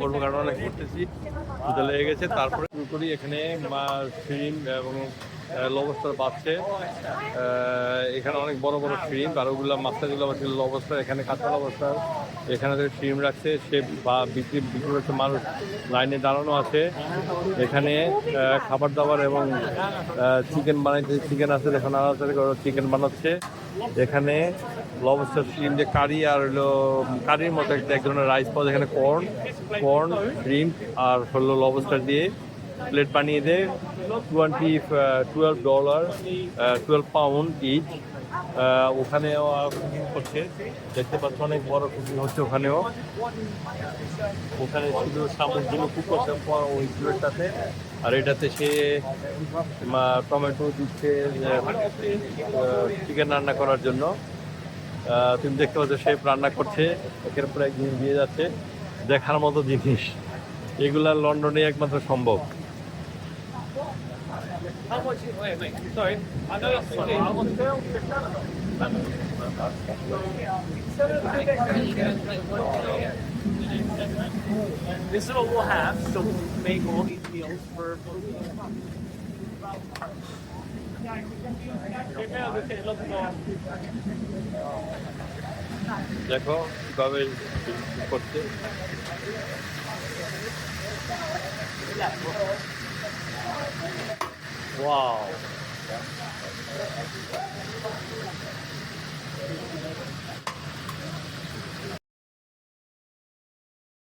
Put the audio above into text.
করবো কারণ অনেক ঘুরতেছি, ক্ষুধা লেগে গেছে। তারপরে শুরু করি। এখানে শ্রিম্প এবং লবস্টার পাচ্ছে। এখানে অনেক বড় বড় শ্রিম্প, আর ওগুলো মাছগুলো ছিল লবস্টার। এখানে কাঁচা লবস্টার, এখানে শ্রিম্প রাখছে সে বা বিক্রি করছে। মানুষ লাইনে দাঁড়ানো আছে। এখানে খাবার দাবার এবং চিকেন বানাইতে, চিকেন আছে, এখন আলাদা করে চিকেন বানাচ্ছে। এখানে লবস্টার শ্রিম্প যে কারি, আর হলো কারির মতো এক ধরনের রাইস পাওয়া যায়। এখানে কর্ন শ্রিম্প আর হলো লবস্টার দিয়ে প্লেট বানিয়ে দেয়। $12, 12 পাউন্ড ইচ। ওখানেও কুকিং করছে, দেখতে পাচ্ছ অনেক বড় কুকিং হচ্ছে ওখানেও। ওখানে শুধু শামুকগুলো কুক করছে ওই প্লেটটাতে, আর এটাতে সে টমেটো দিচ্ছে চিকেন রান্না করার জন্য। তুমি দেখতে পাচ্ছ সে রান্না করছে, একের পর এক জিনিস দিয়ে যাচ্ছে। দেখার মতো জিনিস, এগুলা লন্ডনে একমাত্র সম্ভব। This is what we'll have, so we'll make all these meals for দেখো কিভাবে করছে। ওয়াও,